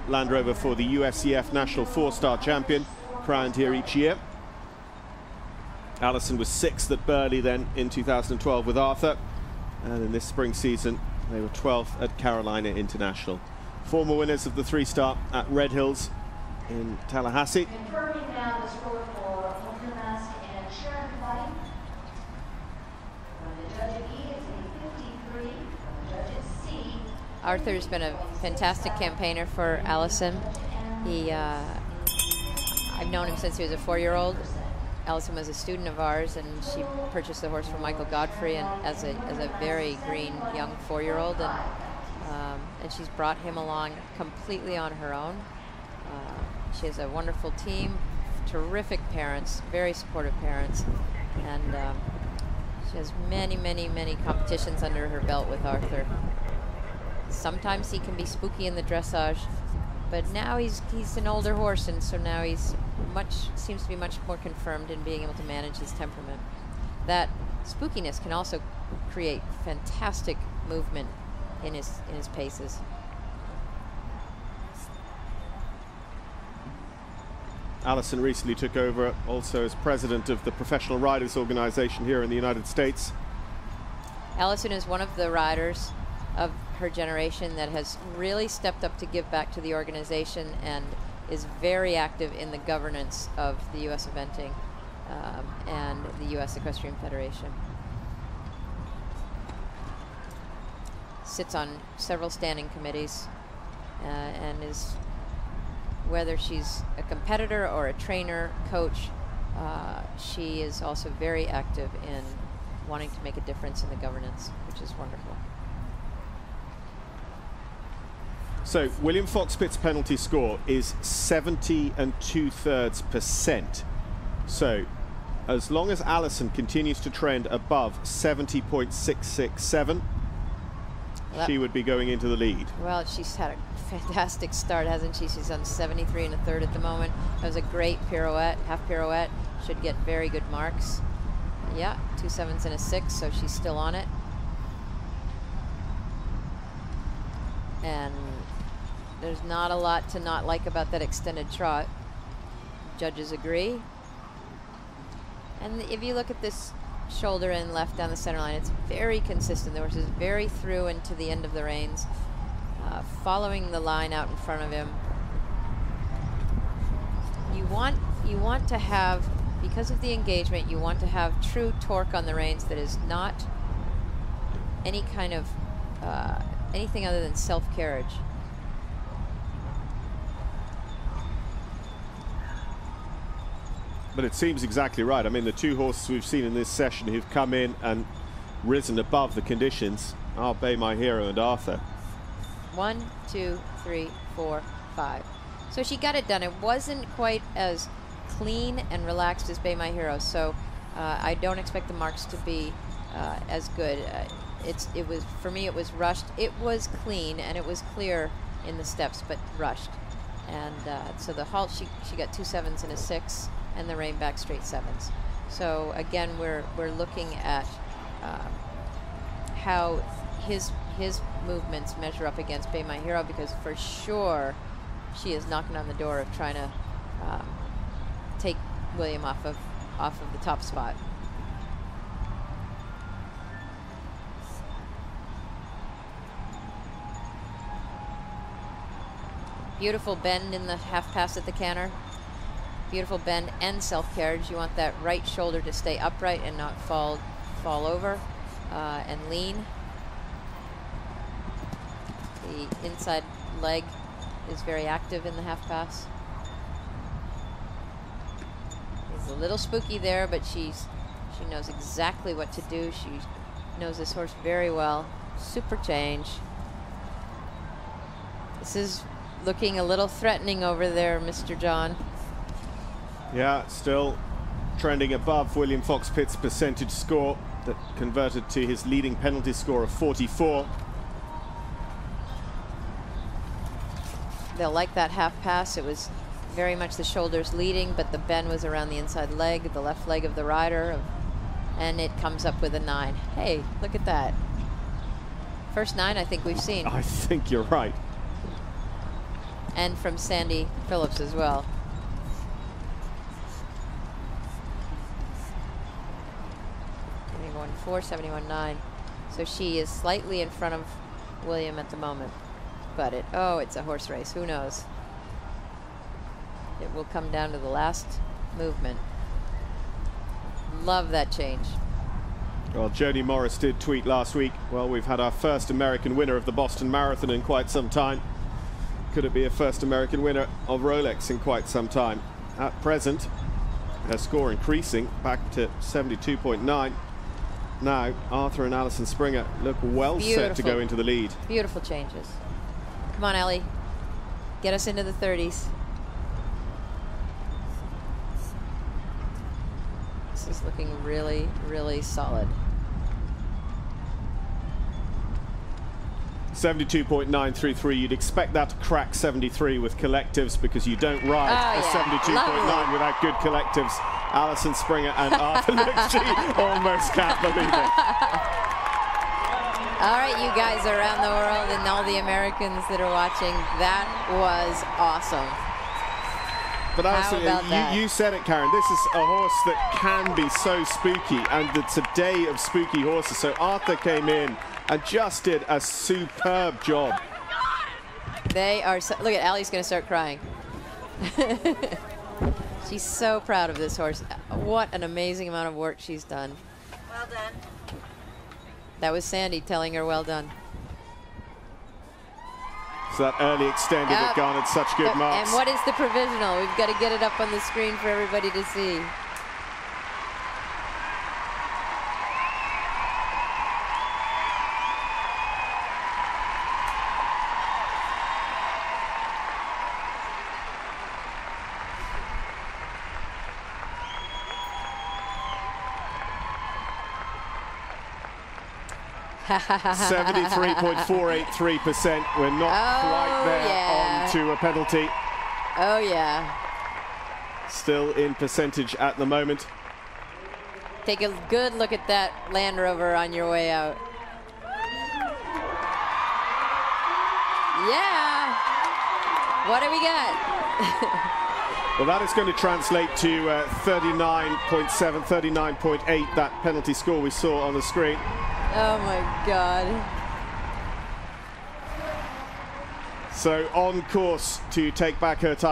Land Rover for the USCF National 4-star champion, crowned here each year. Allison was 6th at Burghley then in 2012 with Arthur, and in this spring season they were 12th at Carolina International. Former winners of the 3-star at Red Hills in Tallahassee. Confirming now the score for Hunter Mask and Sharon White. From the judge at E, it's a 53. From the judge at C. Arthur's been a fantastic campaigner for Allison. I've known him since he was a 4-year-old. Allison was a student of ours, and she purchased the horse from Michael Godfrey and as a very green young 4-year-old, and she's brought him along completely on her own. She has a wonderful team, terrific parents, very supportive parents, and she has many competitions under her belt with Arthur. Sometimes he can be spooky in the dressage, but now he's an older horse, and so now seems to be much more confirmed in being able to manage his temperament. That spookiness can also create fantastic movement in his paces. Allison recently took over also as president of the Professional Riders Organization here in the United States. Allison is one of the riders of her generation that has really stepped up to give back to the organization and is very active in the governance of the U.S. eventing and the U.S. Equestrian Federation. Sits on several standing committees and is, whether she's a competitor or a trainer, coach, she is also very active in wanting to make a difference in the governance, which is wonderful. So William Fox Pitt's penalty score is 70 2/3%. So as long as Allison continues to trend above 70.667, she would be going into the lead. Well, she's had a fantastic start, hasn't she? She's on 73 1/3 at the moment. That was a great pirouette, half pirouette. Should get very good marks. Yeah, 2 7s and a 6, so she's still on it. And there's not a lot to not like about that extended trot. Judges agree. And if you look at this shoulder and left down the center line, it's very consistent. The horse is very through into the end of the reins, following the line out in front of him. You want to have, because of the engagement, you want to have true torque on the reins that is not any kind of anything other than self-carriage. But it seems exactly right. I mean, the two horses we've seen in this session who've come in and risen above the conditions are Bay My Hero and Arthur. 1, 2, 3, 4, 5. So she got it done. It wasn't quite as clean and relaxed as Bay My Hero, so I don't expect the marks to be as good. It was, for me, it was rushed. It was clean and it was clear in the steps, but rushed. And so the halt, she got 2 7s and a 6. And the rein back straight 7s. So again, we're looking at how his movements measure up against Bay My Hero, because for sure she is knocking on the door of trying to take William off of the top spot. Beautiful bend in the half pass at the canter. Beautiful bend and self-carriage. You want that right shoulder to stay upright and not fall over and lean. The inside leg is very active in the half pass. It's a little spooky there, but she knows exactly what to do. She knows this horse very well. Super change. This is looking a little threatening over there, Mr. John. Yeah, still trending above William Fox Pitt's percentage score that converted to his leading penalty score of 44. They'll like that half pass. It was very much the shoulders leading, but the bend was around the inside leg, the left leg of the rider, and it comes up with a 9. Hey, look at that. First 9 I think we've seen. I think you're right. and from Sandy Phillips as well. Going 4:71.9. So she is slightly in front of William at the moment. But it's a horse race. Who knows? It will come down to the last movement. Love that change. Well, Joni Morris did tweet last week, well, we've had our first American winner of the Boston Marathon in quite some time. Could it be a first American winner of Rolex in quite some time? At present, her score increasing back to 72.9. Now, Arthur and Allison Springer look well set to go into the lead. Beautiful changes. Come on, Ellie. Get us into the 30s. This is looking really, really solid. 72.933. You'd expect that to crack 73 with collectives because you don't ride a 72.9 without good collectives. Allison Springer and Arthur She almost can't believe it. All right, you guys around the world and all the Americans that are watching, that was awesome. But Allison, you said it, Karen. This is a horse that can be so spooky, and it's a day of spooky horses. So Arthur came in and just did a superb job. They are look at Allie's going to start crying. She's so proud of this horse. What an amazing amount of work she's done. Well done. That was Sandy telling her well done. So that early extended that garnered such good marks. And what is the provisional? We've got to get it up on the screen for everybody to see. (73.483%). We're not quite there on to a penalty. Oh yeah. Still in percentage at the moment. Take a good look at that Land Rover on your way out. Yeah. What do we got? Well, that is going to translate to 39.7, 39.8, that penalty score we saw on the screen. Oh my God. So on course to take back her time.